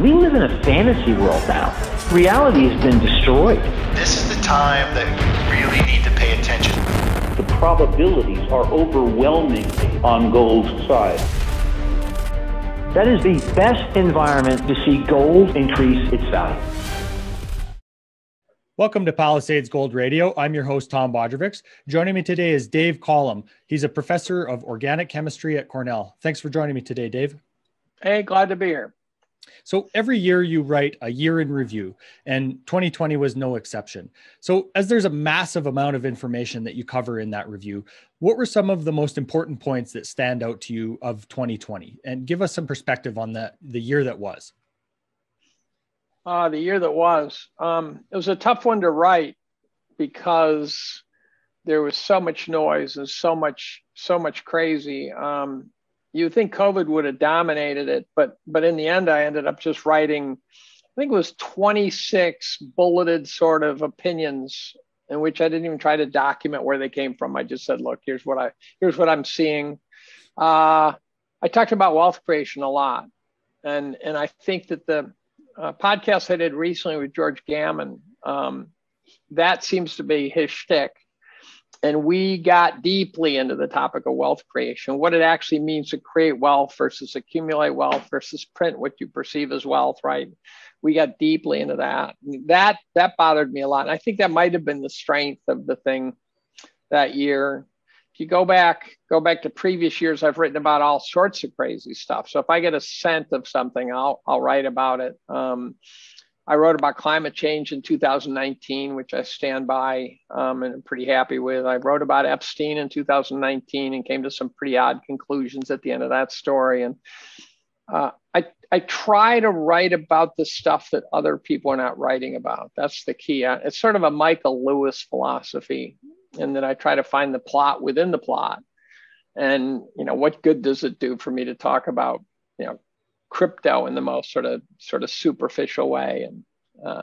We live in a fantasy world now. Reality has been destroyed. This is the time that you really need to pay attention. The probabilities are overwhelmingly on gold's side. That is the best environment to see gold increase its value. Welcome to Palisades Gold Radio. I'm your host, Tom Bodrovics. Joining me today is Dave Collum. He's a professor of organic chemistry at Cornell. Thanks for joining me today, Dave. Hey, glad to be here. So every year you write a year in review, and 2020 was no exception. So as there's a massive amount of information that you cover in that review, what were some of the most important points that stand out to you of 2020? And give us some perspective on the year that was. The year that was. It was a tough one to write because there was so much noise and so much crazy. You think COVID would have dominated it, but in the end, I ended up just writing, I think it was 26 bulleted sort of opinions in which I didn't even try to document where they came from. I just said, look, here's what I'm seeing. I talked about wealth creation a lot. And I think that the podcast I did recently with George Gammon, that seems to be his shtick. And we got deeply into the topic of wealth creation, what it actually means to create wealth versus accumulate wealth versus print what you perceive as wealth, right? We got deeply into that. That bothered me a lot. And I think that might have been the strength of the thing that year. If you go back to previous years, I've written about all sorts of crazy stuff. So if I get a scent of something, I'll write about it. I wrote about climate change in 2019, which I stand by and I'm pretty happy with. I wrote about Epstein in 2019 and came to some pretty odd conclusions at the end of that story. And I try to write about the stuff that other people are not writing about. That's the key. It's sort of a Michael Lewis philosophy, in that I try to find the plot within the plot. And, what good does it do for me to talk about, crypto in the most sort of superficial way, and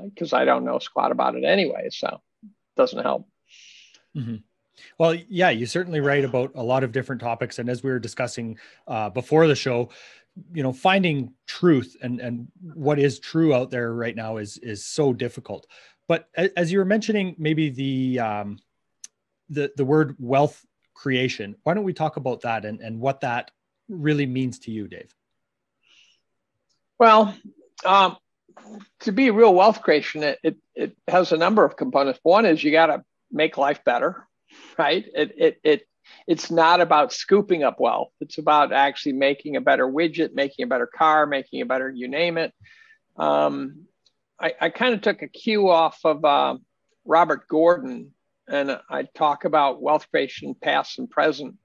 because I don't know squat about it anyway, so it doesn't help. Mm-hmm. Well, yeah, you certainly write about a lot of different topics, and as we were discussing before the show, finding truth and what is true out there right now is so difficult. But as you were mentioning, maybe the word wealth creation, why don't we talk about that and what that really means to you, Dave? Well, to be real wealth creation, it has a number of components. One is you got to make life better, right? It's not about scooping up wealth. It's about actually making a better widget, making a better car, making a better, you name it. I kind of took a cue off of Robert Gordon, and I talk about wealth creation, past and present.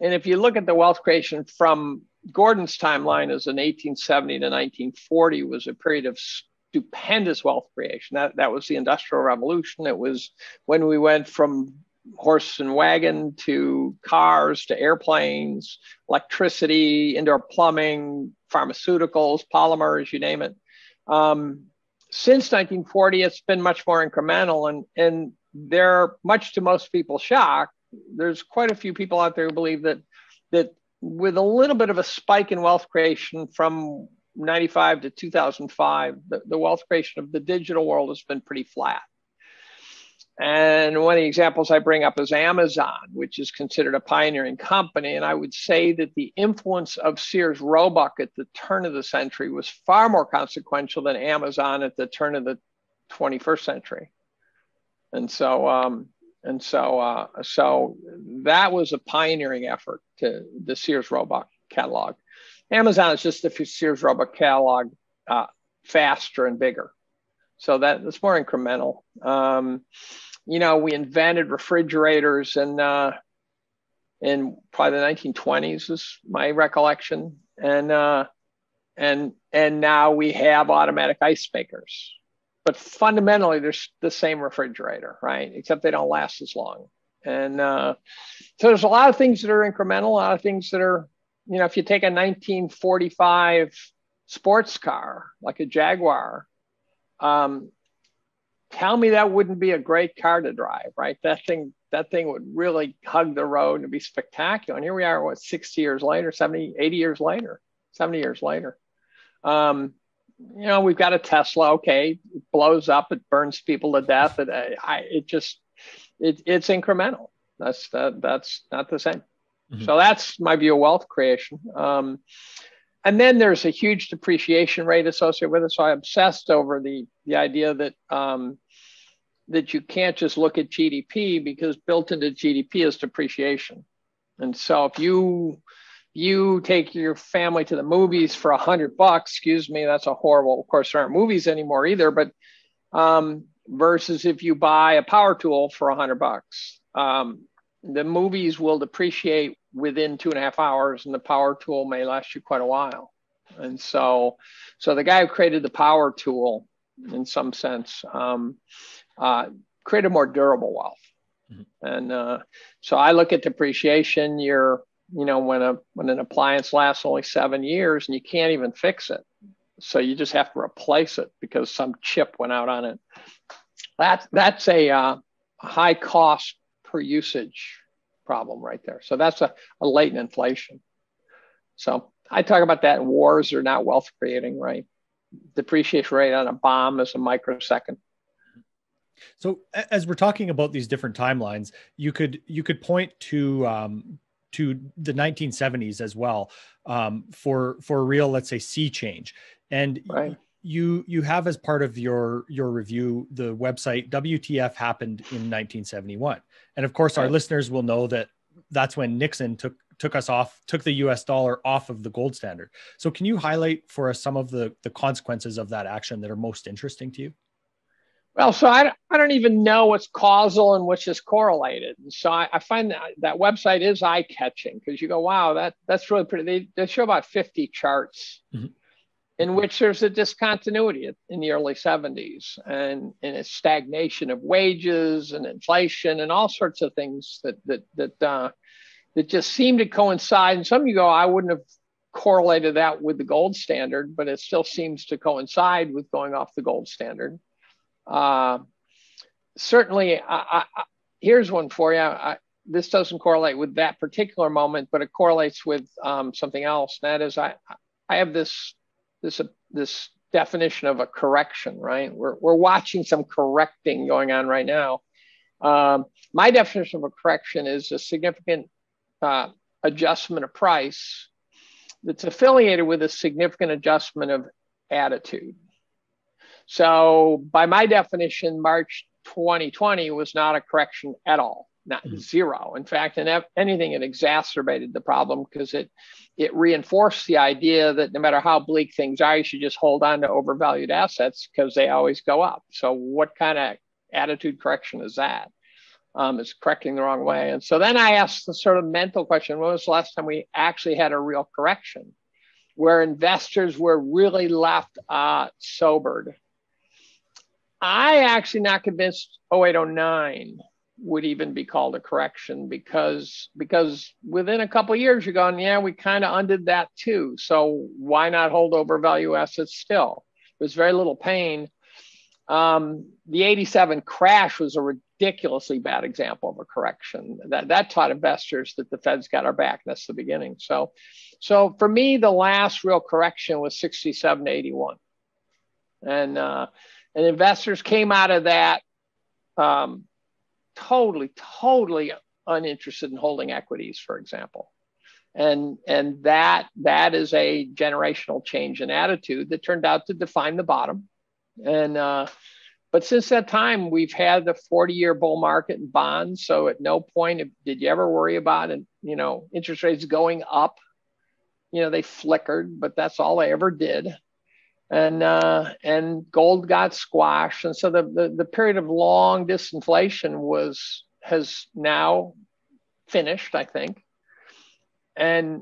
And if you look at the wealth creation from Gordon's timeline, as in 1870 to 1940 was a period of stupendous wealth creation. That was the Industrial Revolution. It was when we went from horse and wagon to cars to airplanes, electricity, indoor plumbing, pharmaceuticals, polymers, you name it. Since 1940, it's been much more incremental, and there, much to most people's shock, there's quite a few people out there who believe that with a little bit of a spike in wealth creation from 95 to 2005, the wealth creation of the digital world has been pretty flat. And one of the examples I bring up is Amazon, which is considered a pioneering company. And I would say that the influence of Sears Roebuck at the turn of the century was far more consequential than Amazon at the turn of the 21st century. And so that was a pioneering effort to the Sears Roebuck catalog. Amazon is just the Sears Roebuck catalog, faster and bigger. So that's more incremental. We invented refrigerators in probably the 1920s is my recollection. And now we have automatic ice makers. But fundamentally, they're the same refrigerator, right? Except they don't last as long. And so there's a lot of things that are incremental, a lot of things that are, if you take a 1945 sports car, like a Jaguar, tell me that wouldn't be a great car to drive, right? That thing would really hug the road and be spectacular. And here we are, 60 years later, 70, 80 years later, 70 years later. we've got a Tesla. Okay, it blows up, it burns people to death. It's incremental. That's not the same. Mm-hmm. So that's my view of wealth creation. And then there's a huge depreciation rate associated with it. So I obsessed over the idea that that you can't just look at GDP, because built into GDP is depreciation. And so if you take your family to the movies for $100, excuse me, that's a horrible, of course there aren't movies anymore either, but versus if you buy a power tool for $100, the movies will depreciate within 2.5 hours, and the power tool may last you quite a while. And so the guy who created the power tool, in some sense, created more durable wealth. Mm-hmm. And so I look at depreciation. When an appliance lasts only 7 years and you can't even fix it, so you just have to replace it because some chip went out on it. That's a high cost per usage problem right there. So that's a latent inflation. So I talk about that. Wars are not wealth creating, right? Depreciation rate on a bomb is a microsecond. So as we're talking about these different timelines, you could point to the 1970s as well, for a real, let's say, sea change. And right. You have, as part of your review, the website WTF happened in 1971. And of course, our listeners will know that that's when Nixon took the US dollar off of the gold standard. So can you highlight for us some of the consequences of that action that are most interesting to you? Well, so I don't even know what's causal and which is correlated. And so I find that website is eye-catching, because you go, wow, that's really pretty. They show about 50 charts, mm-hmm. in which there's a discontinuity in the early 70s, and a stagnation of wages and inflation and all sorts of things that just seem to coincide. And some of you go, I wouldn't have correlated that with the gold standard, but it still seems to coincide with going off the gold standard. Certainly, here's one for you. This doesn't correlate with that particular moment, but it correlates with something else. And that is, I have this definition of a correction, right? We're watching some correcting going on right now. My definition of a correction is a significant adjustment of price that's affiliated with a significant adjustment of attitude. So by my definition, March 2020 was not a correction at all, not zero. In fact, and anything, it exacerbated the problem, because it reinforced the idea that no matter how bleak things are, you should just hold on to overvalued assets because they always go up. So what kind of attitude correction is that? It's correcting the wrong way. And so then I asked the sort of mental question, when was the last time we actually had a real correction where investors were really left sobered? I actually not convinced 0809 would even be called a correction, because within a couple of years you're going, yeah, we kind of undid that too. So why not hold overvalue assets still? There's very little pain. The 87 crash was a ridiculously bad example of a correction. That taught investors that the Fed's got our back. That's the beginning. So for me, the last real correction was 67 to 81. And investors came out of that totally uninterested in holding equities, for example. And that is a generational change in attitude that turned out to define the bottom. And but since that time, we've had the 40-year bull market in bonds. So at no point did you ever worry about interest rates going up. They flickered, but that's all they ever did. And gold got squashed, and so the period of long disinflation has now finished, I think. And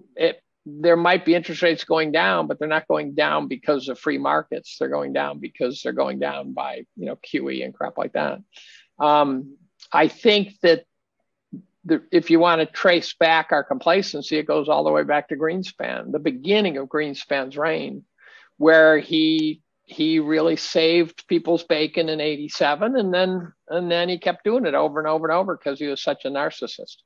there might be interest rates going down, but they're not going down because of free markets. They're going down because they're going down by QE and crap like that. I think that if you want to trace back our complacency, it goes all the way back to Greenspan, the beginning of Greenspan's reign, where he really saved people's bacon in 87, and then he kept doing it over and over and over because he was such a narcissist.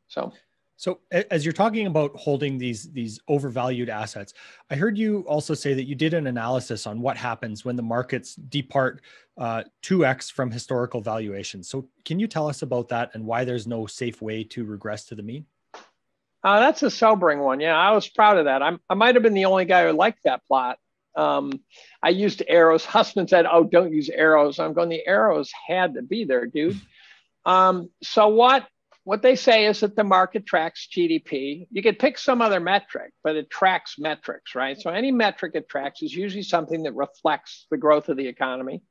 So So as you're talking about holding these overvalued assets, I heard you also say that you did an analysis on what happens when the markets depart 2x from historical valuations. So can you tell us about that and why there's no safe way to regress to the mean? That's a sobering one. Yeah, I was proud of that. I might have been the only guy who liked that plot. I used arrows. Husband said, "Oh, don't use arrows." I'm going, the arrows had to be there, dude. So what they say is that the market tracks GDP. You could pick some other metric, but it tracks metrics, right? So any metric it tracks is usually something that reflects the growth of the economy.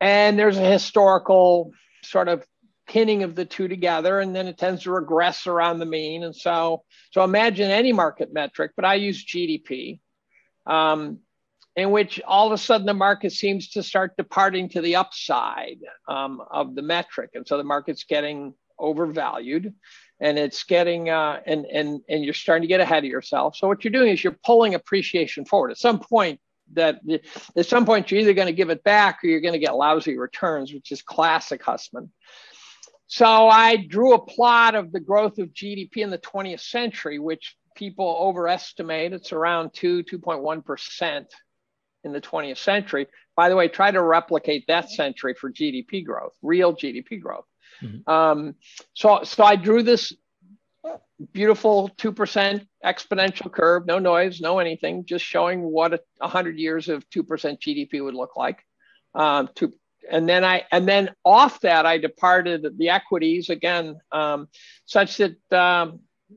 And there's a historical sort of pinning of the two together, and then it tends to regress around the mean. And so imagine any market metric, but I use GDP, in which all of a sudden the market seems to start departing to the upside of the metric. And so the market's getting overvalued, and it's getting and you're starting to get ahead of yourself. So what you're doing is you're pulling appreciation forward. At some point you're either going to give it back or you're going to get lousy returns, which is classic Hussman. So I drew a plot of the growth of GDP in the 20th century, which people overestimate. It's around 2.1% in the 20th century. By the way, try to replicate that century for GDP growth, real GDP growth. Mm-hmm. So I drew this beautiful 2% exponential curve, no noise, no anything, just showing what 100 years of 2% GDP would look like. And then off that, I departed the equities again, such that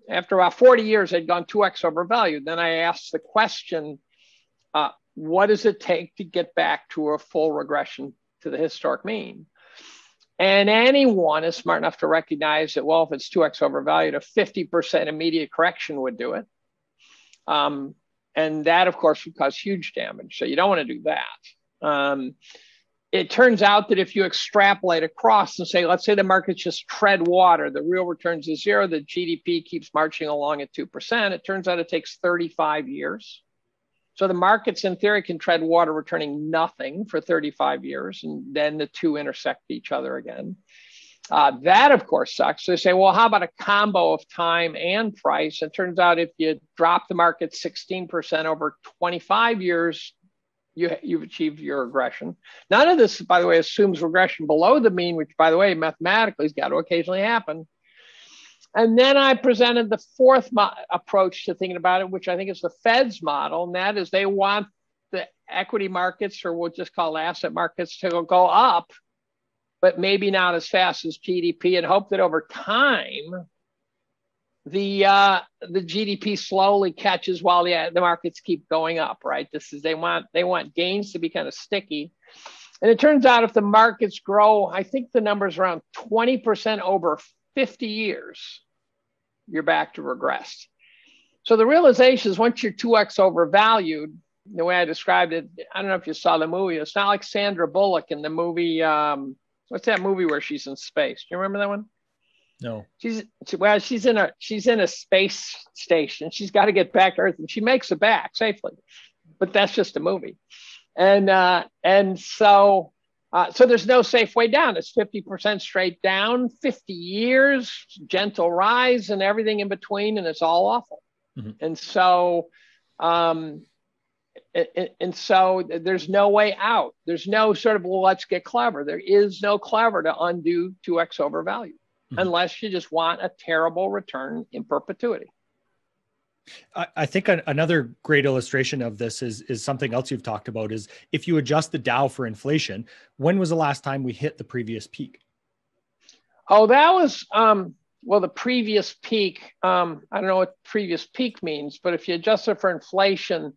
after about 40 years, they'd gone 2x overvalued. Then I asked the question, what does it take to get back to a full regression to the historic mean? And anyone is smart enough to recognize that, well, if it's 2x overvalued, a 50% immediate correction would do it. And that, of course, would cause huge damage. So you don't want to do that. It turns out that if you extrapolate across and say, let's say the markets just tread water, the real returns is zero, the GDP keeps marching along at 2%, it turns out it takes 35 years. So the markets, in theory, can tread water, returning nothing for 35 years, and then the two intersect each other again. That, of course, sucks. So they say, well, how about a combo of time and price? It turns out if you drop the market 16% over 25 years, you've achieved your regression. None of this, by the way, assumes regression below the mean, which, by the way, mathematically has got to occasionally happen. And then I presented the fourth approach to thinking about it, which I think is the Fed's model, and that is they want the equity markets, or we'll just call asset markets, to go up, but maybe not as fast as GDP, and hope that over time, the GDP slowly catches while the markets keep going up, right? They want gains to be kind of sticky. And it turns out if the markets grow, I think the number's around 20% over 50 years, you're back to regress. So the realization is once you're 2x overvalued, the way I described it, I don't know if you saw the movie, it's not like Sandra Bullock in the movie, what's that movie where she's in space? Do you remember that one? No. She's in a space station. She's got to get back to Earth, and she makes it back safely. But that's just a movie. And so there's no safe way down. It's 50% straight down, 50 years, gentle rise, and everything in between, and it's all awful. Mm-hmm. And so there's no way out. There's no sort of, well, let's get clever. There is no clever to undo 2x overvalue, mm-hmm. unless you just want a terrible return in perpetuity. I think another great illustration of this is something else you've talked about is if you adjust the Dow for inflation, when was the last time we hit the previous peak? Oh, that was, well, the previous peak, I don't know what previous peak means, but if you adjust it for inflation,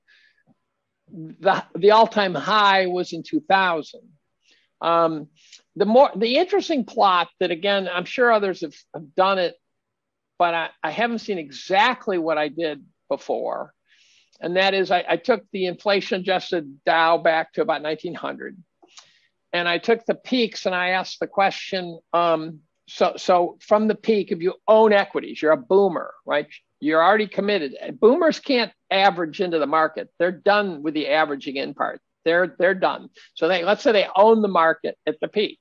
the all-time high was in 2000. The interesting plot that, again, I'm sure others have done it, but I haven't seen exactly what I did before. And that is I took the inflation adjusted Dow back to about 1900. And I took the peaks and I asked the question, so from the peak, if you own equities, you're a boomer, right? You're already committed. Boomers can't average into the market. They're done with the averaging in part. They're done. So let's say they own the market at the peak.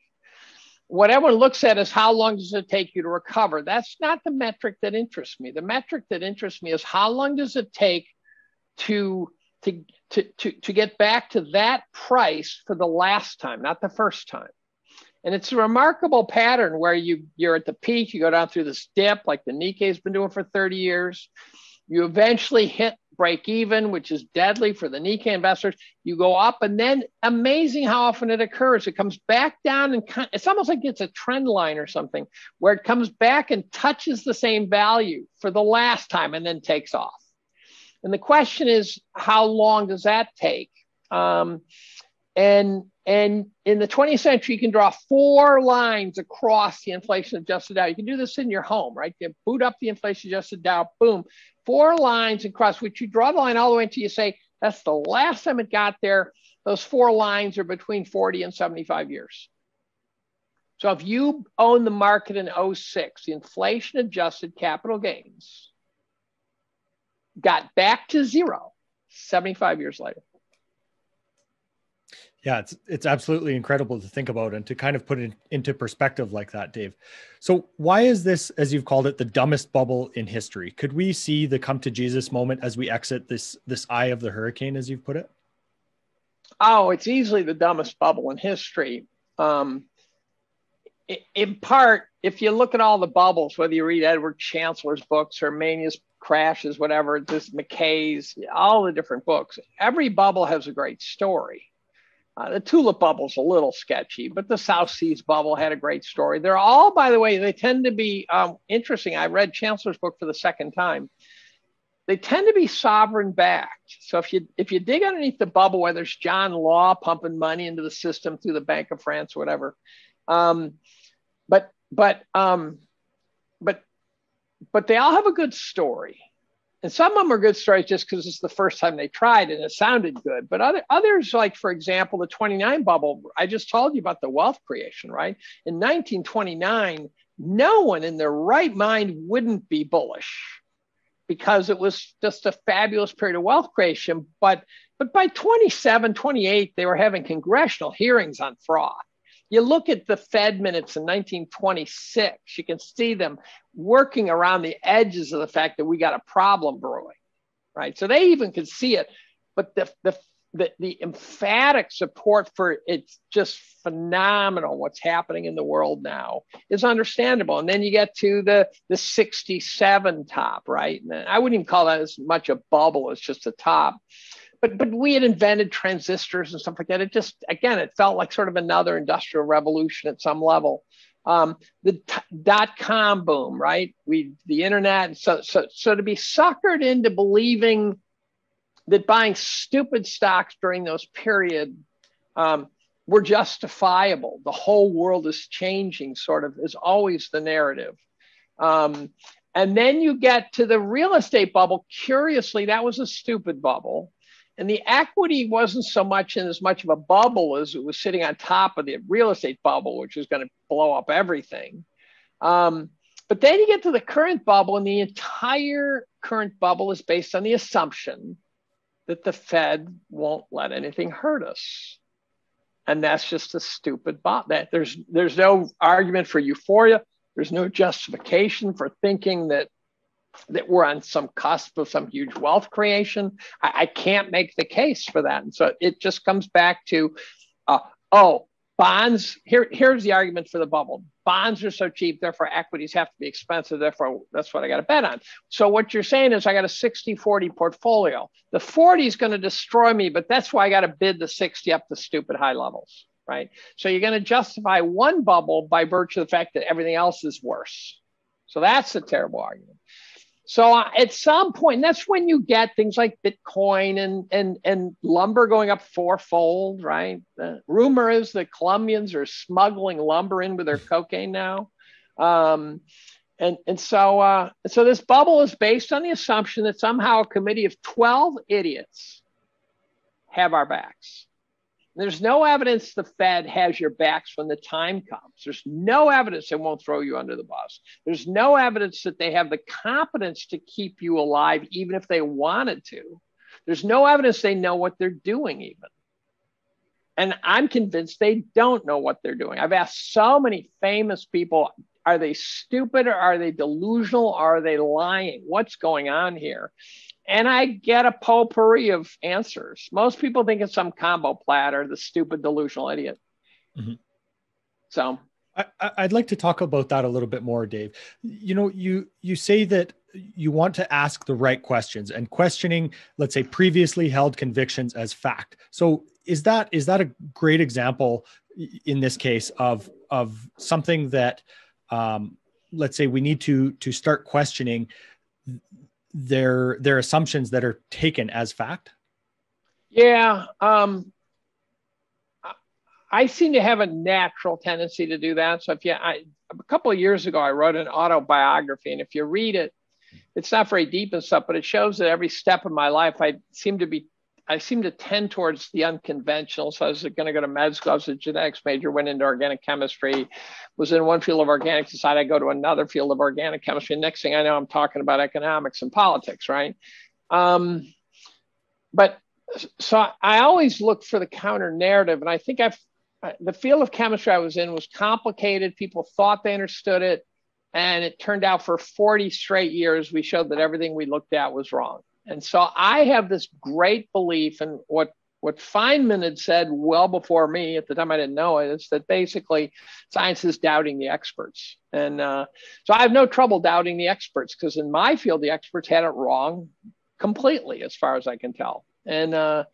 what everyone looks at is how long does it take you to recover? That's not the metric that interests me. The metric that interests me is how long does it take to get back to that price for the last time, not the first time. And it's a remarkable pattern where you're at the peak, you go down through this dip like the Nikkei has been doing for 30 years. You eventually hit break even, which is deadly for the Nikkei investors. You go up, and then amazing how often it occurs. It comes back down, and it's almost like it's a trend line or something, where it comes back and touches the same value for the last time and then takes off. And the question is, how long does that take? And in the 20th century, you can draw 4 lines across the inflation-adjusted Dow. You can do this in your home, right? You boot up the inflation-adjusted Dow, boom, 4 lines across, which you draw the line all the way until you say, that's the last time it got there. Those 4 lines are between 40 and 75 years. So if you own the market in 06, the inflation-adjusted capital gains got back to 0 75 years later. Yeah, it's absolutely incredible to think about and to kind of put it into perspective like that, Dave. So why is this, as you've called it, the dumbest bubble in history? Could we see the come to Jesus moment as we exit this eye of the hurricane, as you've put it? Oh, it's easily the dumbest bubble in history. In part, if you look at all the bubbles, whether you read Edward Chancellor's books or Mania's Crashes, whatever, this McKay's, all the different books, every bubble has a great story. The tulip bubble's a little sketchy, but the South Seas bubble had a great story. They're all, by the way, they tend to be interesting. I read Chancellor's book for the second time. They tend to be sovereign backed. So if you dig underneath the bubble, whether it's John Law pumping money into the system through the Bank of France or whatever, but they all have a good story. And some of them are good stories just because it's the first time they tried and it sounded good. But others, like, for example, the 29 bubble, I just told you about the wealth creation, right? In 1929, no one in their right mind wouldn't be bullish because it was just a fabulous period of wealth creation. But by 27, 28, they were having congressional hearings on fraud. You look at the Fed minutes in 1926, you can see them working around the edges of the fact that we got a problem brewing, right? So they even could see it, but the emphatic support for it's just phenomenal what's happening in the world now is understandable. And then you get to the 67 top, right? And I wouldn't even call that as much a bubble, it's just a top. But we had invented transistors and stuff like that. It just, again, it felt like sort of another industrial revolution at some level. The dot-com boom, right? The internet. So to be suckered into believing that buying stupid stocks during those periods were justifiable. The whole world is changing, sort of, is always the narrative. And then you get to the real estate bubble. Curiously, that was a stupid bubble. And the equity wasn't so much in as much of a bubble as it was sitting on top of the real estate bubble, which was going to blow up everything. But then you get to the current bubble, and the entire current bubble is based on the assumption that the Fed won't let anything hurt us. And that's just a stupid bubble. There's no argument for euphoria. There's no justification for thinking that we're on some cusp of some huge wealth creation. I can't make the case for that. And so it just comes back to, bonds, here's the argument for the bubble. Bonds are so cheap, therefore equities have to be expensive, therefore that's what I got to bet on. So what you're saying is I got a 60-40 portfolio. The 40 is going to destroy me, but that's why I got to bid the 60 up to stupid high levels, right? So you're going to justify one bubble by virtue of the fact that everything else is worse. So that's a terrible argument. So at some point, that's when you get things like Bitcoin and lumber going up 4-fold, right? The rumor is that Colombians are smuggling lumber in with their cocaine now. So this bubble is based on the assumption that somehow a committee of 12 idiots have our backs. There's no evidence the Fed has your backs when the time comes. There's no evidence they won't throw you under the bus. There's no evidence that they have the competence to keep you alive, even if they wanted to. There's no evidence they know what they're doing even. And I'm convinced they don't know what they're doing. I've asked so many famous people, are they stupid or are they delusional? Or are they lying? What's going on here? And I get a potpourri of answers. Most people think it's some combo platter, the stupid delusional idiot. Mm-hmm. So I'd like to talk about that a little bit more, Dave. You know, you say that you want to ask the right questions and questioning, let's say, previously held convictions as fact. So is that a great example in this case of something that, let's say, we need to start questioning their assumptions that are taken as fact? Yeah. I seem to have a natural tendency to do that. So a couple of years ago, I wrote an autobiography, and if you read it, it's not very deep and stuff, but it shows that every step of my life, I seem to tend towards the unconventional. So I was going to go to med school. I was a genetics major, went into organic chemistry, was in one field of organics, decided I'd go to another field of organic chemistry. And next thing I know, I'm talking about economics and politics, right? But so I always look for the counter narrative. And I think the field of chemistry I was in was complicated. People thought they understood it. And it turned out for 40 straight years, we showed that everything we looked at was wrong. And so I have this great belief in what Feynman had said well before me. At the time, I didn't know it. It's that basically science is doubting the experts. And so I have no trouble doubting the experts, because in my field, the experts had it wrong completely, as far as I can tell. And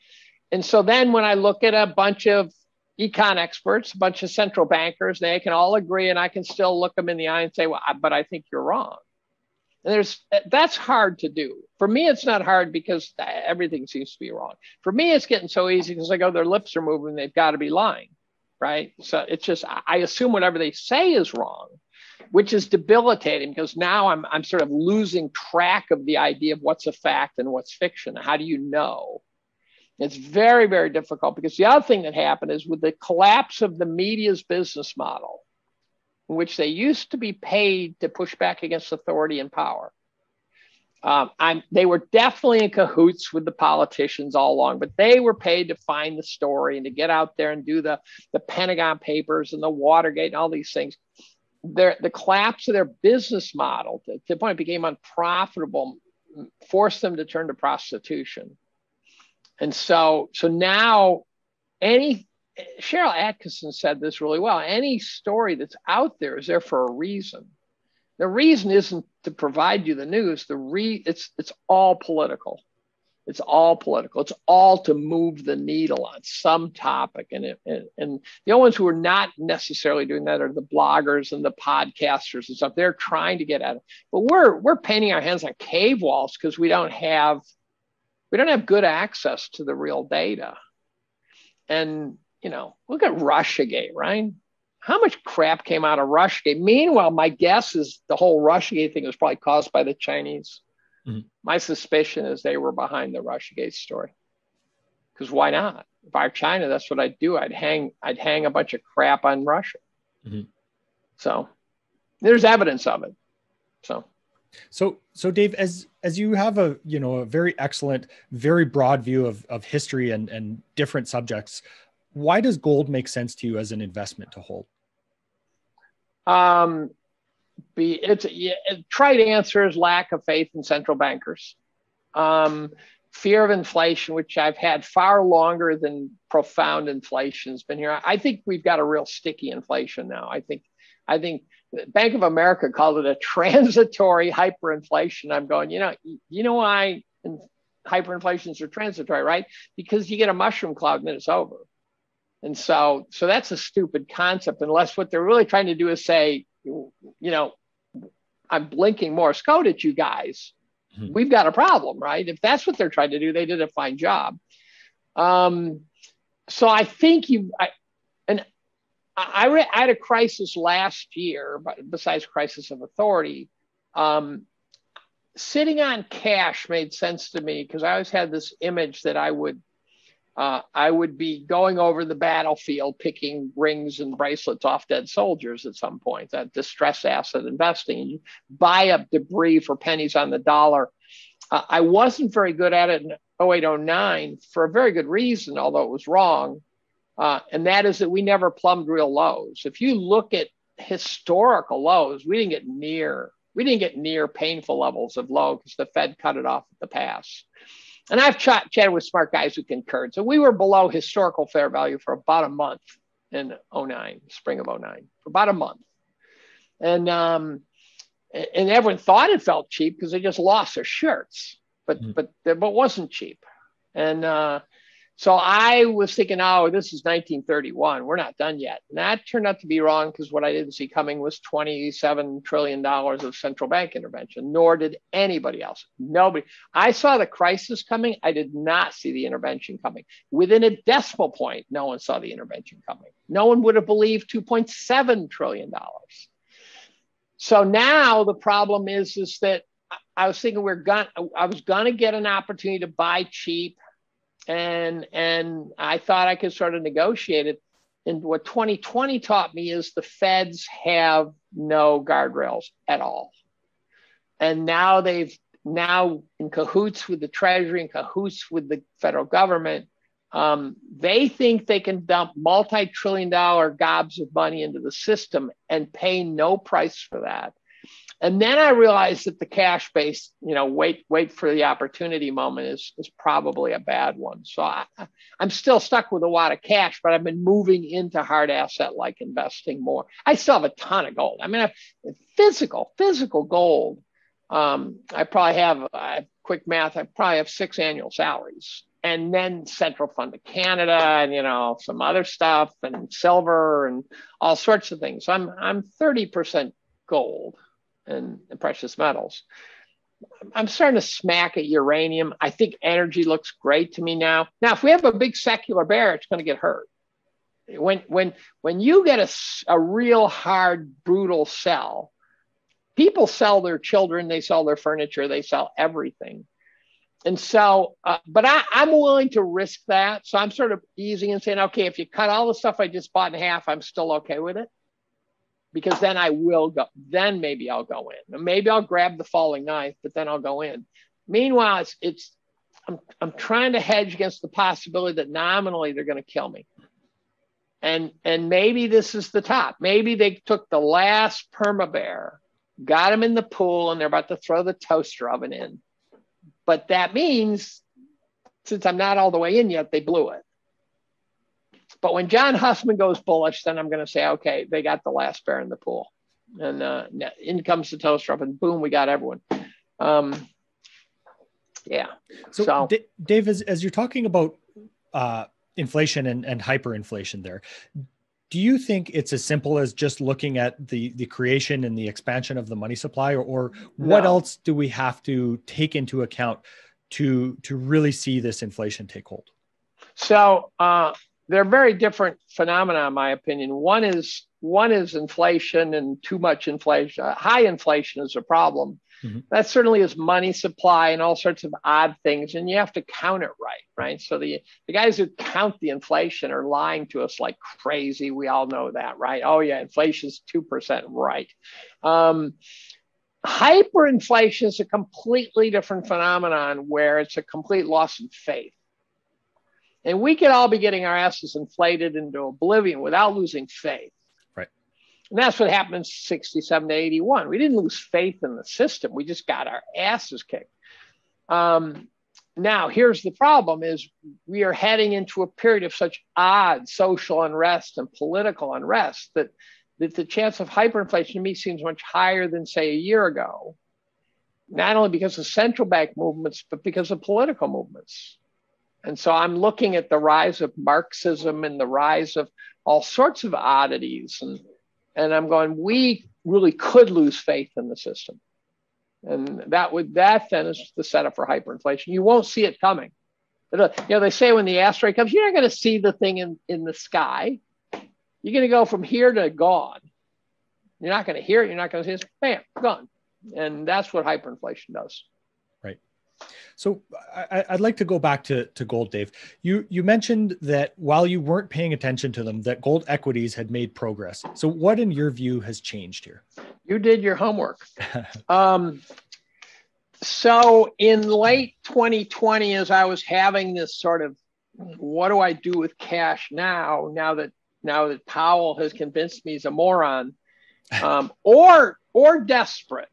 so then when I look at a bunch of econ experts, a bunch of central bankers, they can all agree, and I can still look them in the eye and say, well, but I think you're wrong. And that's hard to do. For me, it's not hard because everything seems to be wrong. For me, it's getting so easy because I go, their lips are moving, they've got to be lying, right? So it's just, I assume whatever they say is wrong, which is debilitating, because now I'm sort of losing track of the idea of what's a fact and what's fiction. How do you know? It's very, very difficult, because the other thing that happened is with the collapse of the media's business model, in which they used to be paid to push back against authority and power. They were definitely in cahoots with the politicians all along, but they were paid to find the story and to get out there and do the Pentagon Papers and the Watergate and all these things. The collapse of their business model, to the point it became unprofitable, forced them to turn to prostitution. And so now Cheryl Atkinson said this really well. Any story that's out there is there for a reason. The reason isn't to provide you the news. It's all political. It's all political. It's all to move the needle on some topic. And the only ones who are not necessarily doing that are the bloggers and the podcasters and stuff. They're trying to get at it. But we're painting our hands on cave walls because we don't have good access to the real data. And, look at Russiagate, right? How much crap came out of Russiagate? Meanwhile, my guess is the whole Russiagate thing was probably caused by the Chinese. Mm-hmm. My suspicion is they were behind the Russiagate story. Because why not? If I were China, that's what I'd do. I'd hang a bunch of crap on Russia. Mm-hmm. So there's evidence of it. So Dave, as you have a very excellent, very broad view of history and different subjects, why does gold make sense to you as an investment to hold? Trite answer is lack of faith in central bankers. Fear of inflation, which I've had far longer than profound inflation has been here. I think we've got a real sticky inflation now. I think Bank of America called it a transitory hyperinflation. I'm going, you know why hyperinflations are transitory, right? Because you get a mushroom cloud and then it's over. And so that's a stupid concept, unless what they're really trying to do is say, I'm blinking Morse code at you guys. Mm-hmm. We've got a problem, right? If that's what they're trying to do, they did a fine job. So I think I had a crisis last year, but besides crisis of authority, sitting on cash made sense to me, because I always had this image that I would be going over the battlefield, picking rings and bracelets off dead soldiers at some point. That distressed asset investing, you buy up debris for pennies on the dollar. I wasn't very good at it in 08, 09 for a very good reason, although it was wrong. and that is that we never plumbed real lows. If you look at historical lows, we didn't get near painful levels of low because the Fed cut it off at the pass. And I've chatted with smart guys who concurred. So we were below historical fair value for about a month in 09, spring of 09, for about a month. And everyone thought it felt cheap because they just lost their shirts, but it wasn't cheap. And so I was thinking, oh, this is 1931. We're not done yet. And that turned out to be wrong because what I didn't see coming was $27 trillion of central bank intervention, nor did anybody else. Nobody. I saw the crisis coming. I did not see the intervention coming. Within a decimal point, no one saw the intervention coming. No one would have believed $2.7 trillion. So now the problem is that I was thinking I was going to get an opportunity to buy cheap. And I thought I could sort of negotiate it. And what 2020 taught me is the Feds have no guardrails at all. And now in cahoots with the Treasury, in cahoots with the federal government, they think they can dump multi-trillion-dollar gobs of money into the system and pay no price for that. And then I realized that the cash-based, wait for the opportunity moment is probably a bad one. So I'm still stuck with a lot of cash, but I've been moving into hard asset like investing more. I still have a ton of gold. I mean, physical gold. I probably have, quick math, I probably have 6 annual salaries. And then Central Fund of Canada and, some other stuff and silver and all sorts of things. So I'm 30% gold and precious metals. I'm starting to smack at uranium. I think energy looks great to me now. Now, if we have a big secular bear, it's going to get hurt. When you get a real hard, brutal sell, people sell their children, they sell their furniture, they sell everything. And so, but I'm willing to risk that. So I'm sort of easing and saying, okay, if you cut all the stuff I just bought in half, I'm still okay with it. Because then I will go, then maybe I'll go in. Maybe I'll grab the falling knife, but then I'll go in. Meanwhile, I'm trying to hedge against the possibility that nominally they're going to kill me. And maybe this is the top. Maybe they took the last perma bear, got him in the pool, and they're about to throw the toaster oven in. But that means, since I'm not all the way in yet, they blew it. But when John Hussman goes bullish, then I'm going to say, okay, they got the last bear in the pool. And in comes the toaster oven, and boom, we got everyone. Yeah. So Dave, as you're talking about inflation and hyperinflation there, do you think it's as simple as just looking at the creation and the expansion of the money supply, or what else do we have to take into account to really see this inflation take hold? So they're very different phenomena, in my opinion. One is inflation and too much inflation. High inflation is a problem. Mm-hmm. That certainly is money supply and all sorts of odd things, and you have to count it right? So the guys who count the inflation are lying to us like crazy. We all know that, right? Oh yeah, inflation's 2%, right? Hyperinflation is a completely different phenomenon where it's a complete loss of faith. And we could all be getting our asses inflated into oblivion without losing faith. Right. And that's what happened in 67 to 81. We didn't lose faith in the system. We just got our asses kicked. Now, here's the problem is we are heading into a period of such odd social unrest and political unrest that the chance of hyperinflation to me seems much higher than, say, a year ago, not only because of central bank movements, but because of political movements. And so I'm looking at the rise of Marxism and the rise of all sorts of oddities. And I'm going, we really could lose faith in the system. And that then is the setup for hyperinflation. You won't see it coming. They say when the asteroid comes, you're not going to see the thing in the sky. You're going to go from here to gone. You're not going to hear it. You're not going to see it. Bam, gone. And that's what hyperinflation does. Right. So I'd like to go back to gold, Dave. You mentioned that while you weren't paying attention to them, that gold equities had made progress. So what, in your view, has changed here? You did your homework. So in late 2020, as I was having this sort of what do I do with cash now that Powell has convinced me he's a moron, or desperate.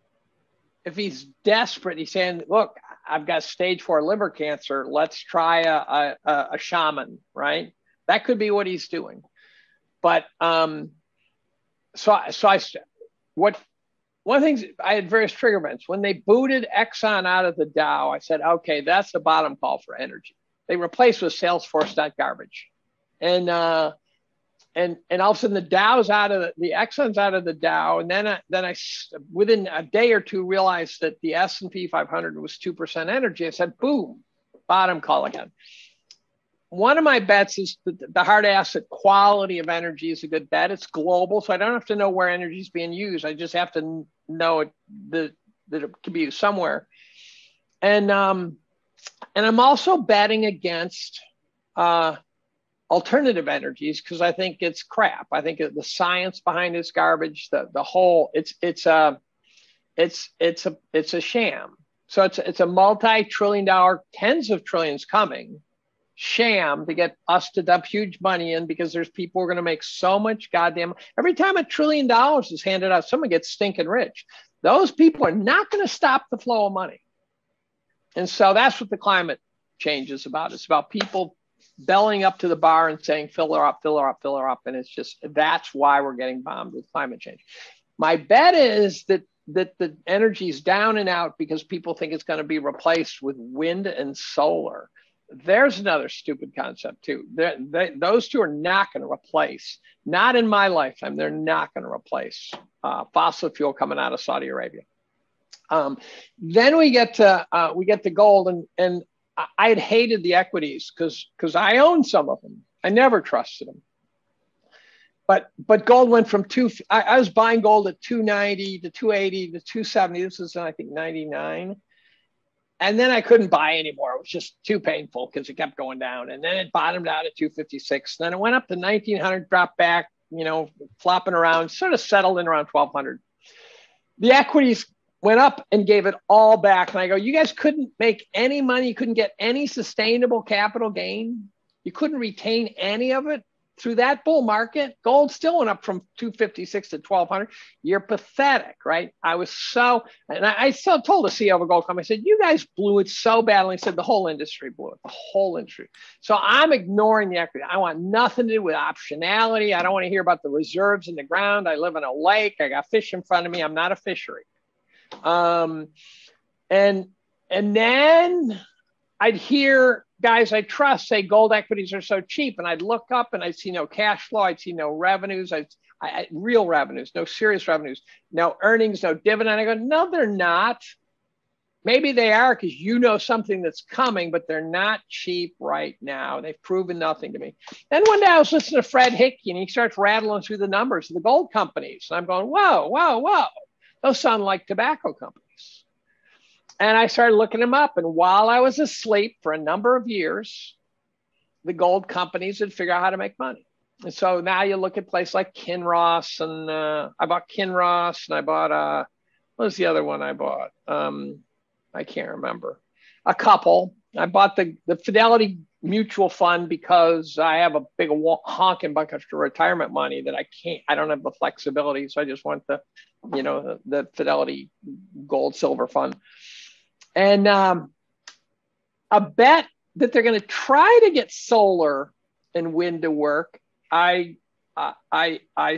If he's desperate, he's saying, look, I've got stage 4 liver cancer. Let's try a shaman, right? That could be what he's doing. But one of the things, I had various trigger events. When they booted Exxon out of the Dow, I said, okay, that's the bottom call for energy. They replaced with Salesforce, that garbage. And all of a sudden the Dow's out of the Exxon's out of the Dow. And then I within a day or two realized that the S&P 500 was 2% energy. I said, boom, bottom call again. One of my bets is the hard asset quality of energy is a good bet. It's global, so I don't have to know where energy is being used. I just have to know that it can be used somewhere. And I'm also betting against alternative energies because I think it's crap. I think the science behind it's garbage. The whole it's a sham. So it's a multi-trillion-dollar, tens of trillions coming sham to get us to dump huge money in because there's people who are going to make so much goddamn. Every time $1 trillion is handed out, someone gets stinking rich. Those people are not going to stop the flow of money. And so that's what the climate change is about. It's about people belling up to the bar and saying, fill her up, fill her up, fill her up. And it's just, that's why we're getting bombed with climate change. My bet is that the energy is down and out because people think it's going to be replaced with wind and solar. There's another stupid concept too. Those two are not going to replace, not in my lifetime, they're not going to replace fossil fuel coming out of Saudi Arabia. Then we get to gold, and I had hated the equities because I owned some of them. I never trusted them. But gold went from I was buying gold at 290 to 280 to 270. This was, I think, 99. And then I couldn't buy anymore. It was just too painful because it kept going down. And then it bottomed out at 256. Then it went up to 1900, dropped back, flopping around, sort of settled in around 1200. The equities went up and gave it all back. And I go, you guys couldn't make any money. You couldn't get any sustainable capital gain. You couldn't retain any of it through that bull market. Gold still went up from 256 to 1200. You're pathetic, right? I still told the CEO of a gold company, I said, you guys blew it so badly. He said, the whole industry blew it, the whole industry. So I'm ignoring the equity. I want nothing to do with optionality. I don't want to hear about the reserves in the ground. I live in a lake. I got fish in front of me. I'm not a fishery. And then I'd hear guys I trust say gold equities are so cheap, and I'd look up and I'd see no cash flow, I'd see no revenues, real revenues, no serious revenues, no earnings, no dividend. I go, no, they're not. Maybe they are because you know something that's coming, but they're not cheap right now. They've proven nothing to me. Then one day I was listening to Fred Hickey, and he starts rattling through the numbers of the gold companies, and I'm going, whoa, those sound like tobacco companies. And I started looking them up. And while I was asleep for a number of years, the gold companies would figure out how to make money. And so now you look at places like Kinross, and I bought Kinross, and I bought, what was the other one I bought? I can't remember. A couple. I bought the Fidelity Mutual Fund because I have a big honking bunch of retirement money that I don't have the flexibility. So I just want the Fidelity Gold Silver Fund. And a bet that they're going to try to get solar and wind to work. I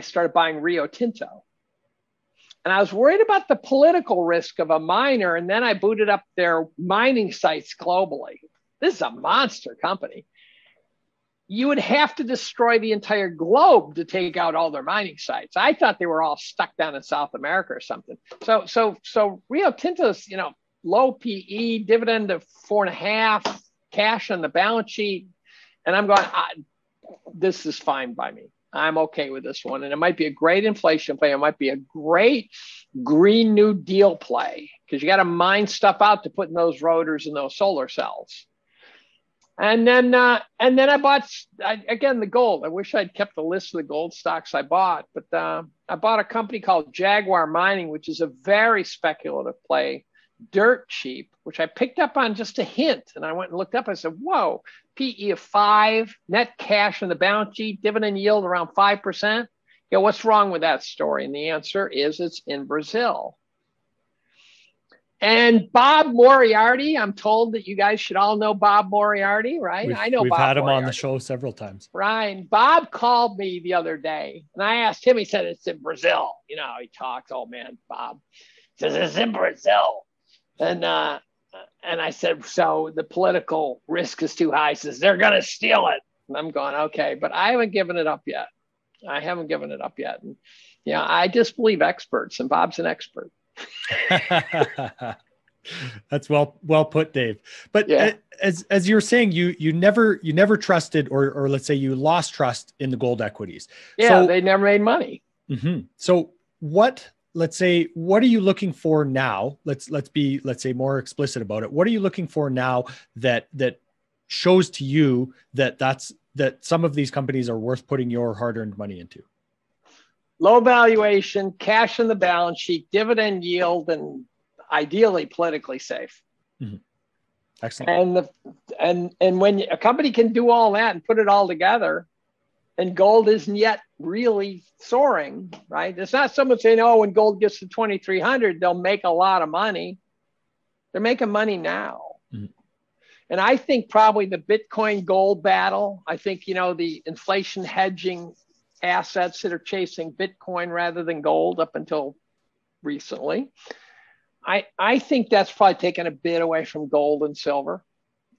started buying Rio Tinto. And I was worried about the political risk of a miner. And then I booted up their mining sites globally. This is a monster company. You would have to destroy the entire globe to take out all their mining sites. I thought they were all stuck down in South America or something. So Rio Tinto's, low PE, dividend of 4.5, cash on the balance sheet. And I'm going, this is fine by me. I'm okay with this one. And it might be a great inflation play. It might be a great Green New Deal play because you got to mine stuff out to put in those rotors and those solar cells. And then I bought, again, the gold. I wish I'd kept a list of the gold stocks I bought, but I bought a company called Jaguar Mining, which is a very speculative play, dirt cheap, which I picked up on just a hint. And I went and looked up. I said, whoa, PE of 5, net cash on the balance sheet, dividend yield around 5%. You know, what's wrong with that story? And the answer is it's in Brazil. And Bob Moriarty, I'm told that you guys should all know Bob Moriarty, right? I know we've Bob had him Moriarty on the show several times. Right. Bob called me the other day and I asked him, he said, it's in Brazil. You know, he talks, oh man, Bob says it's in Brazil. And I said, so the political risk is too high. He says, they're going to steal it. And I'm going, okay, but I haven't given it up yet. And, yeah, I just believe experts, and Bob's an expert. That's well put, Dave. But yeah, as you were saying, you never trusted, or let's say you lost trust in the gold equities. Yeah, so, they never made money. Mm-hmm. So what are you looking for now? Let's say more explicit about it. What are you looking for now that shows to you that some of these companies are worth putting your hard-earned money into? Low valuation, cash in the balance sheet, dividend yield, and ideally politically safe. Mm-hmm. Excellent. And when a company can do all that and put it all together, and gold isn't yet really soaring, right? It's not someone saying, oh, when gold gets to 2,300, they'll make a lot of money. They're making money now. Mm-hmm. And I think probably the Bitcoin gold battle, I think, the inflation hedging assets that are chasing Bitcoin rather than gold up until recently, I think that's probably taken a bit away from gold and silver.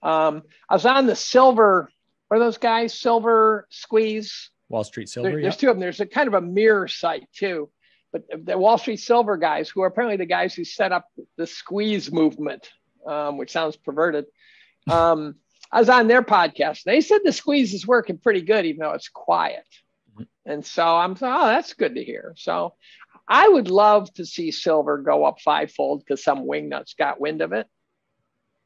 I was on the silver, what are those guys? Silver Squeeze? Wall Street Silver, There's two of them. There's a kind of a mirror site too. But the Wall Street Silver guys, who are apparently the guys who set up the squeeze movement, which sounds perverted. I was on their podcast. They said the squeeze is working pretty good, even though it's quiet. Mm-hmm. And so I'm saying, oh, that's good to hear. So I would love to see silver go up fivefold because some wingnuts got wind of it.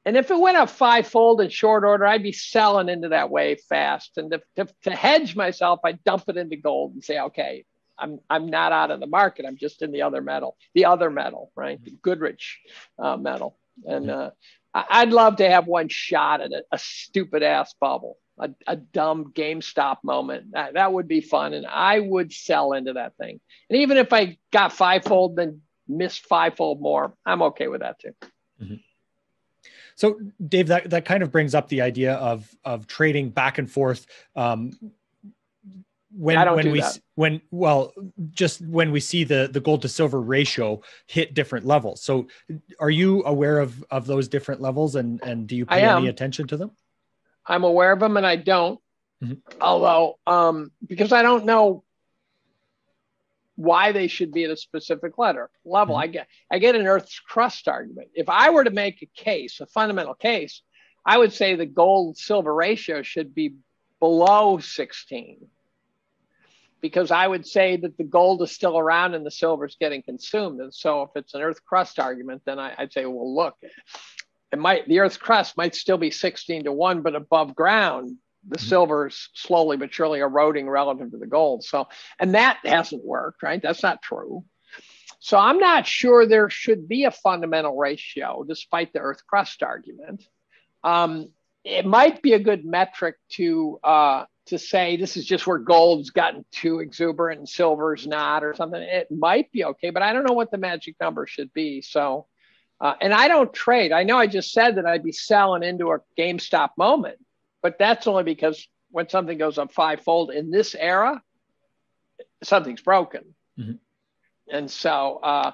And if it went up fivefold in short order, I'd be selling into that wave fast. And to hedge myself, I'd dump it into gold and say, okay, I'm not out of the market. I'm just in the other metal, right? The Goodrich metal. And I'd love to have one shot at a stupid ass bubble, a dumb GameStop moment. That would be fun. And I would sell into that thing. And even if I got fivefold, then missed fivefold more, I'm okay with that too. Mm-hmm. So Dave, that kind of brings up the idea of trading back and forth. When we see the gold to silver ratio hit different levels. So are you aware of those different levels and do you pay any attention to them? I'm aware of them and I don't, although, because I don't know why they should be at a specific level. Mm-hmm. I get an Earth's crust argument. If I were to make a fundamental case, I would say the gold silver ratio should be below 16. Because I would say that the gold is still around and the silver is getting consumed. And so if it's an Earth crust argument, then I'd say, well, look, the Earth's crust might still be 16-1, but above ground, the silver is slowly but surely eroding relative to the gold. So, and that hasn't worked, right? That's not true. So I'm not sure there should be a fundamental ratio, despite the Earth crust argument. It might be a good metric to say this is just where gold's gotten too exuberant and silver's not or something. It might be okay, but I don't know what the magic number should be. So, and I don't trade. I know I just said that I'd be selling into a GameStop moment, but that's only because when something goes up fivefold in this era, something's broken. Mm-hmm. And so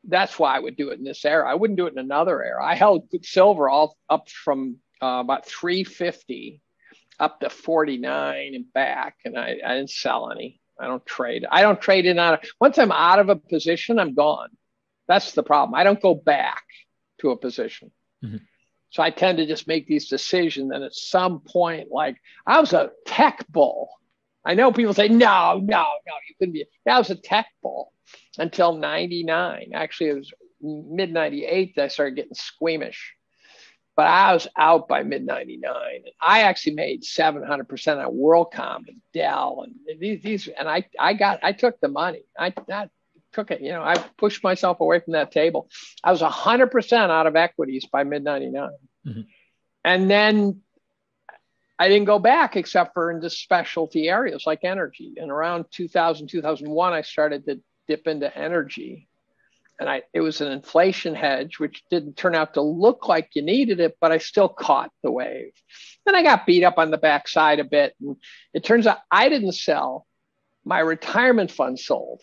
that's why I would do it in this era. I wouldn't do it in another era. I held silver all up from about 350 up to 49 and back, and I didn't sell any. I don't trade. I don't trade in on it. Once I'm out of a position, I'm gone. That's the problem. I don't go back to a position. Mm-hmm. So I tend to just make these decisions, and at some point, like I was a tech bull. I know people say, no, you couldn't be. I was a tech bull until 99. Actually, it was mid 98 that I started getting squeamish. But I was out by mid 99. I actually made 700% on WorldCom and Dell and these, and I took the money. I took it. I pushed myself away from that table. I was 100% out of equities by mid 99. Mm-hmm. And then I didn't go back except for into specialty areas like energy. And around 2000, 2001, I started to dip into energy. And it was an inflation hedge, which didn't turn out to look like you needed it, but I still caught the wave. Then I got beat up on the backside a bit. And it turns out I didn't sell. My retirement fund sold.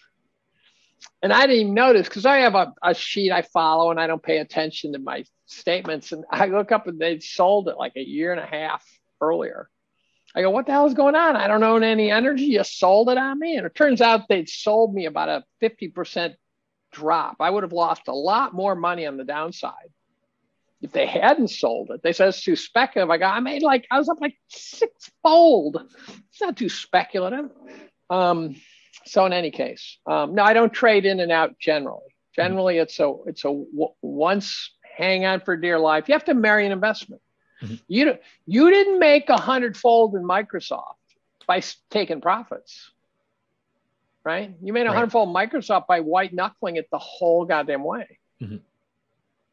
And I didn't even notice because I have a sheet I follow and I don't pay attention to my statements. And I look up and they'd sold it like a year and a half earlier. I go, what the hell is going on? I don't own any energy. You sold it on me. And it turns out they'd sold me about a 50% drop. I would have lost a lot more money on the downside if they hadn't sold it. They said it's too speculative. I was up like sixfold. It's not too speculative. So in any case, no, I don't trade in and out generally. Generally, it's a once hang on for dear life. You have to marry an investment. Mm-hmm. You didn't make 100-fold in Microsoft by taking profits. Right? You made 100-fold Microsoft by white knuckling it the whole goddamn way. Mm-hmm.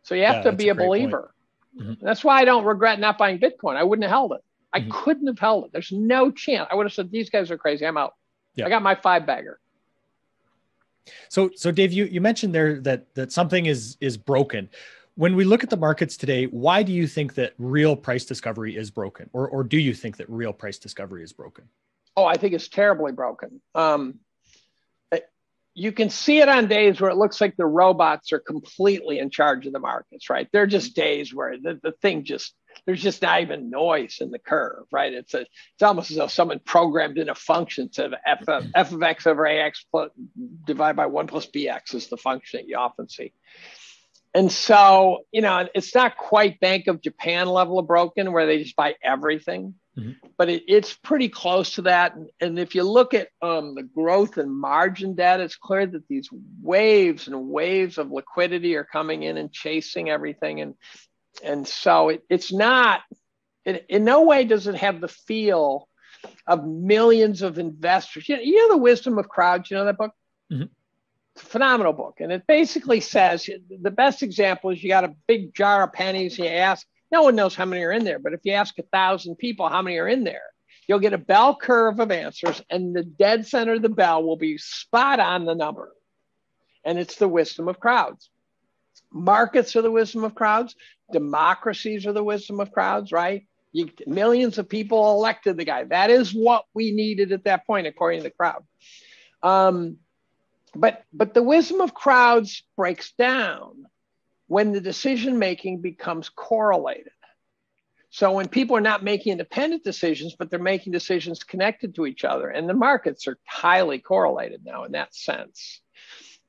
So you have to be a believer. Mm-hmm. That's why I don't regret not buying Bitcoin. I wouldn't have held it. I couldn't have held it. There's no chance. I would have said, these guys are crazy. I'm out. Yeah. I got my 5-bagger. So Dave, you mentioned there that something is broken. When we look at the markets today, why do you think that real price discovery is broken? Or do you think that real price discovery is broken? Oh, I think it's terribly broken. You can see it on days where it looks like the robots are completely in charge of the markets, right? They're just days where the thing there's just not even noise in the curve, right? It's almost as though someone programmed in a function to f of x over ax divided by 1 plus bx is the function that you often see. And so, it's not quite Bank of Japan level of broken where they just buy everything. Mm-hmm. But it's pretty close to that. And if you look at the growth and margin data, it's clear that these waves and waves of liquidity are coming in and chasing everything. And so it's not, in no way does it have the feel of millions of investors. You know The Wisdom of Crowds, you know that book? Mm-hmm. It's a phenomenal book. And it basically says, the best example is you got a big jar of pennies, and you ask, no one knows how many are in there, but if you ask 1,000 people how many are in there, you'll get a bell curve of answers, and the dead center of the bell will be spot on the number. And it's the wisdom of crowds. Markets are the wisdom of crowds. Democracies are the wisdom of crowds, right? Millions of people elected the guy. That is what we needed at that point, according to the crowd. But the wisdom of crowds breaks down when the decision-making becomes correlated. So when people are not making independent decisions, but they're making decisions connected to each other, and the markets are highly correlated now in that sense.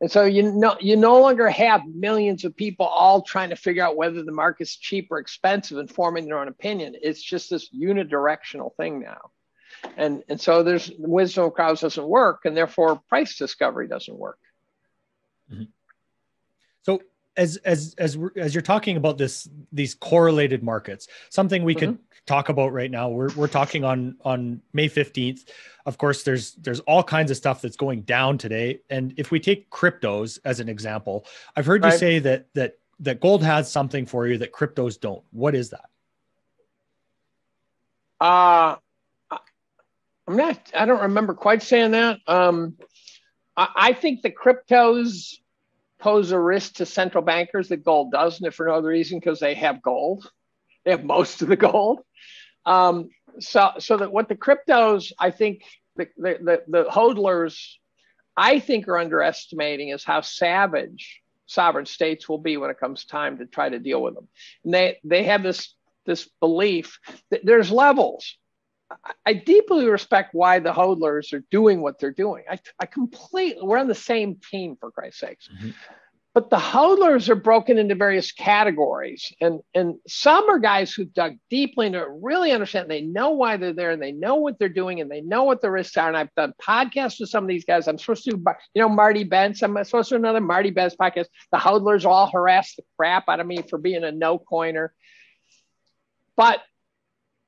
And so you no longer have millions of people all trying to figure out whether the market's cheap or expensive and forming their own opinion. It's just this unidirectional thing now. And so there's wisdom of crowds doesn't work, and therefore price discovery doesn't work. Mm-hmm. So as you're talking about these correlated markets, something we could talk about right now, we're talking on May 15th. Of course, there's all kinds of stuff that's going down today. And if we take cryptos as an example, I've heard you say that gold has something for you that cryptos don't. What is that? I don't remember quite saying that. I think the cryptos pose a risk to central bankers that gold doesn't, if for no other reason, because they have gold. They have most of the gold. So that what the cryptos, I think the hodlers, I think, are underestimating is how savage sovereign states will be when it comes time to try to deal with them. And they have this belief that there's levels. I deeply respect why the hodlers are doing what they're doing. I completely, we're on the same team, for Christ's sakes. Mm-hmm. But the hodlers are broken into various categories. And some are guys who've dug deeply into it, really understand. They know why they're there, and they know what they're doing, and they know what the risks are. And I've done podcasts with some of these guys. I'm supposed to, Marty Bentz. I'm supposed to do another Marty Bentz podcast. The hodlers all harass the crap out of me for being a no coiner. But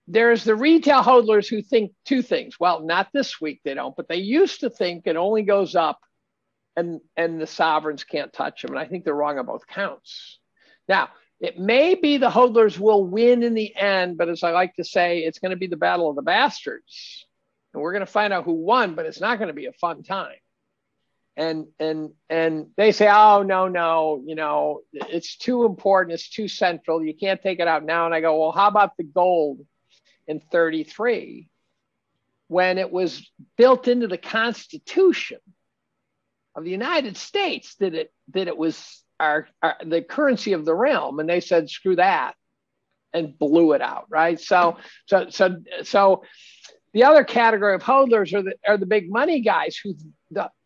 there's the retail hodlers who think two things. Well, not this week, they don't, but they used to think it only goes up and the sovereigns can't touch them. And I think they're wrong on both counts. Now, It may be the hodlers will win in the end, but as I like to say, it's going to be the battle of the bastards. And we're going to find out who won, but it's not going to be a fun time. And they say, oh, no, you know, it's too important. It's too central. You can't take it out now. And I go, well, how about the gold in 33 when it was built into the Constitution of the United States that it was the currency of the realm, and they said screw that and blew it out, right? So the other category of hodlers are the big money guys who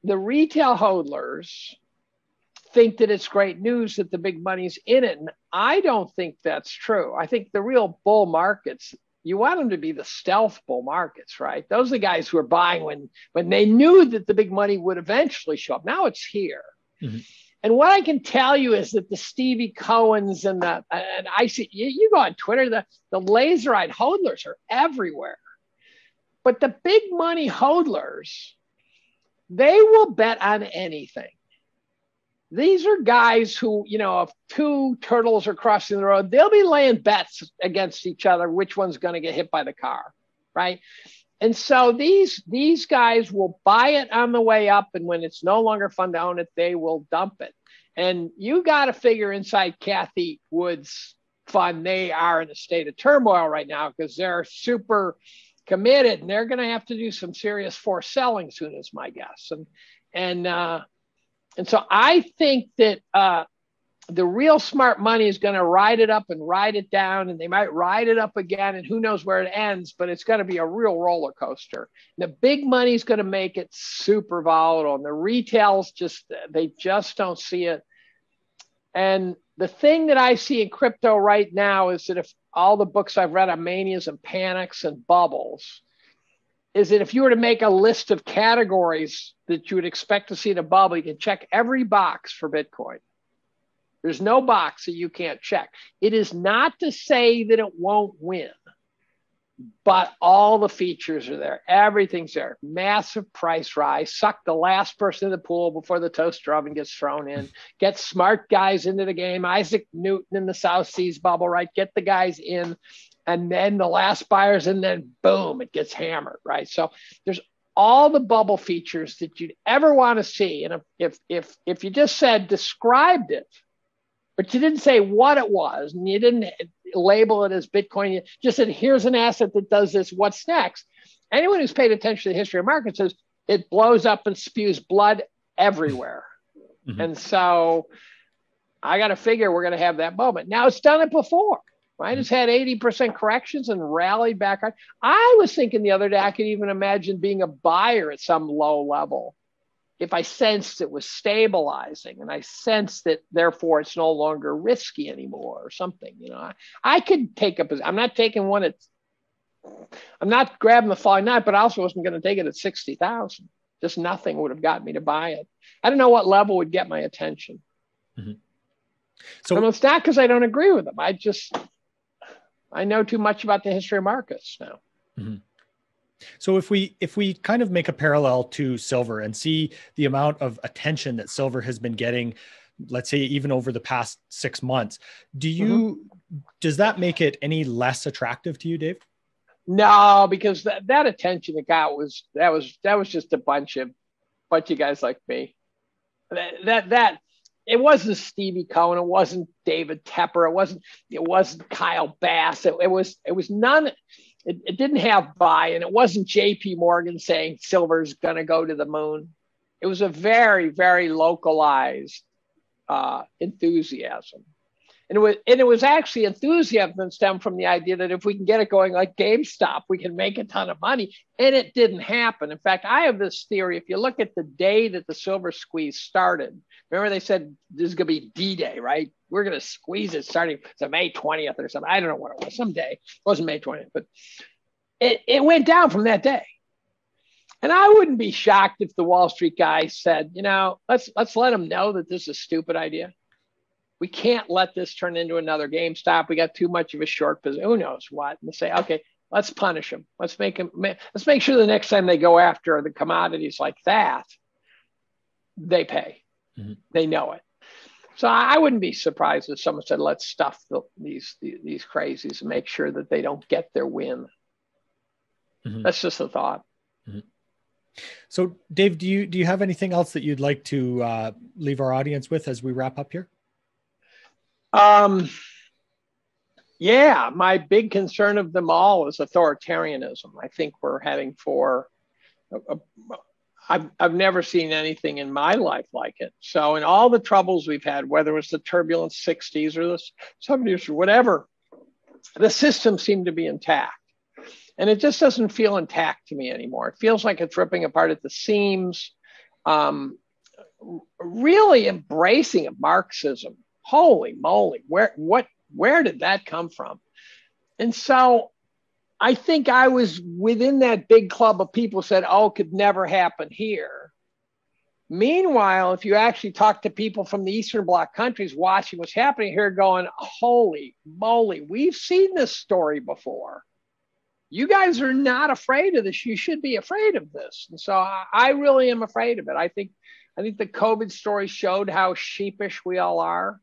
the retail hodlers think that it's great news that the big money's in it, and I don't think that's true. I think the real bull markets, you want them to be the stealth bull markets, right? Those are the guys who are buying when they knew that the big money would eventually show up. Now it's here. Mm-hmm. And what I can tell you is that the Stevie Cohens and I see, you go on Twitter, the laser-eyed hodlers are everywhere. But the big money hodlers, they will bet on anything. These are guys who, you know, if two turtles are crossing the road, they'll be laying bets against each other, which one's going to get hit by the car, right? And so these guys will buy it on the way up, and when it's no longer fun to own it, they will dump it. And you got to figure inside Kathy Wood's fund, they are in a state of turmoil right now because they're super committed, and they're going to have to do some serious forced selling soon, is my guess. And so I think that the real smart money is going to ride it up and ride it down, and they might ride it up again, and who knows where it ends, but it's going to be a real roller coaster. The big money is going to make it super volatile, and the retails they just don't see it. And the thing that I see in crypto right now is that if all the books I've read on manias and panics and bubbles, is that if you were to make a list of categories that you would expect to see in a bubble, you can check every box for Bitcoin. There's no box that you can't check. It is not to say that it won't win, but all the features are there. Everything's there. Massive price rise. Suck the last person in the pool before the toaster oven gets thrown in. Get smart guys into the game. Isaac Newton in the South Seas bubble, right? Get the guys in. And then the last buyers, and then boom, it gets hammered, right? So there's all the bubble features that you'd ever want to see. And if you just described it, but you didn't say what it was, and you didn't label it as Bitcoin, you just said, here's an asset that does this, what's next? Anyone who's paid attention to the history of markets says it blows up and spews blood everywhere. Mm-hmm. And so I got to figure we're going to have that moment. Now, it's done it before. Right? It's had 80% corrections and rallied back. I was thinking the other day, I could even imagine being a buyer at some low level if I sensed it was stabilizing and I sensed that therefore it's no longer risky anymore or something. You know, I could take a position. I'm not taking one at, I'm not grabbing the falling knife, but I also wasn't going to take it at 60,000. Just nothing would have got me to buy it. I don't know what level would get my attention. Mm-hmm. So it's not because I don't agree with them. I know too much about the history of markets now. Mm-hmm. So if we kind of make a parallel to silver and see the amount of attention that silver has been getting, let's say even over the past 6 months, does that make it any less attractive to you, Dave? No, because that attention it got was just a bunch of guys like me. That it wasn't Stevie Cohen, it wasn't David Tepper, it wasn't Kyle Bass, it was none. It didn't have buy, and it wasn't JP Morgan saying silver's going to go to the moon. It was a very, very localized enthusiasm. And it was actually enthusiasm that stemmed from the idea that if we can get it going like GameStop, we can make a ton of money. And it didn't happen. In fact, I have this theory. If you look at the day that the silver squeeze started, remember they said this is going to be D-Day, right? We're going to squeeze it starting May 20th or something. I don't know what it was, some day. It wasn't May 20th, but it went down from that day. And I wouldn't be shocked if the Wall Street guy said, you know, let's let them know that this is a stupid idea. We can't let this turn into another GameStop. We got too much of a short position. Who knows what? And they say, okay, let's punish them. Let's make sure the next time they go after the commodities like that, they pay. Mm-hmm. They know it. So I wouldn't be surprised if someone said, let's stuff these crazies and make sure that they don't get their win. Mm-hmm. That's just a thought. Mm-hmm. So Dave, do you have anything else that you'd like to leave our audience with as we wrap up here? Yeah, my big concern of them all is authoritarianism. I think we're heading for, I've never seen anything in my life like it. So in all the troubles we've had, whether it was the turbulent 60s or the 70s or whatever, the system seemed to be intact. And it just doesn't feel intact to me anymore. It feels like it's ripping apart at the seams, really embracing of Marxism. Holy moly, where did that come from? And so I think I was within that big club of people who said, oh, it could never happen here. Meanwhile, if you actually talk to people from the Eastern Bloc countries watching what's happening here going, holy moly, we've seen this story before. You guys are not afraid of this. You should be afraid of this. And so I really am afraid of it. I think the COVID story showed how sheepish we all are.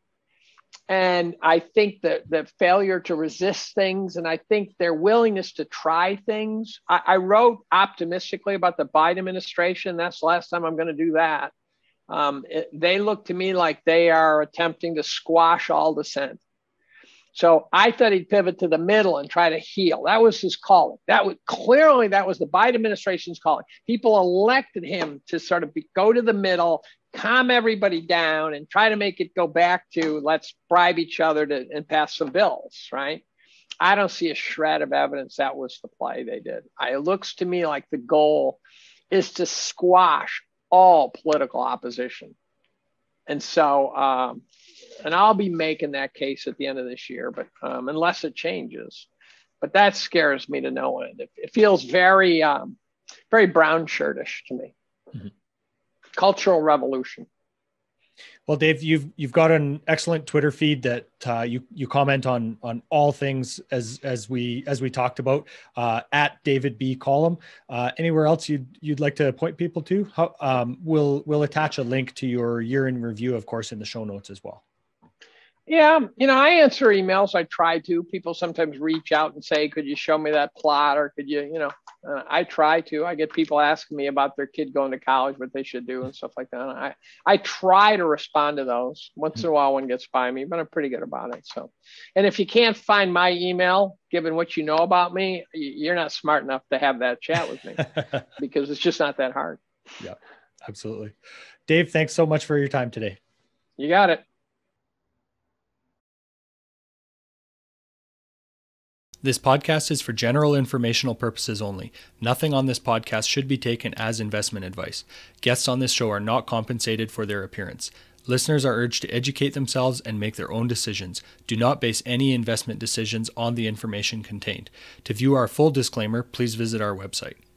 And I think that the failure to resist things, and I think their willingness to try things. I wrote optimistically about the Biden administration. That's the last time I'm going to do that. They look to me like they are attempting to squash all dissent. So I thought he'd pivot to the middle and try to heal. That was his calling. That was the Biden administration's calling. People elected him to sort of go to the middle, calm everybody down, and try to make it go back to let's bribe each other and pass some bills, right? I don't see a shred of evidence that was the play they did. It looks to me like the goal is to squash all political opposition. And so, and I'll be making that case at the end of this year, but unless it changes. But that scares me to no end. It feels very, very brown shirtish to me. Mm-hmm. Cultural revolution. Well, Dave, you've got an excellent Twitter feed that you comment on all things as we talked about at David B. Collum. Anywhere else you'd like to point people to? We'll attach a link to your year in review, of course, in the show notes as well. Yeah, I answer emails. I try to. People sometimes reach out and say, could you show me that plot? Or could you, I try to. I get people asking me about their kid going to college, what they should do and stuff like that. I try to respond to those. Once in a while one gets by me, but I'm pretty good about it. So, and if you can't find my email, given what you know about me, you're not smart enough to have that chat with me because it's just not that hard. Yeah, absolutely. Dave, thanks so much for your time today. You got it. This podcast is for general informational purposes only. Nothing on this podcast should be taken as investment advice. Guests on this show are not compensated for their appearance. Listeners are urged to educate themselves and make their own decisions. Do not base any investment decisions on the information contained. To view our full disclaimer, please visit our website.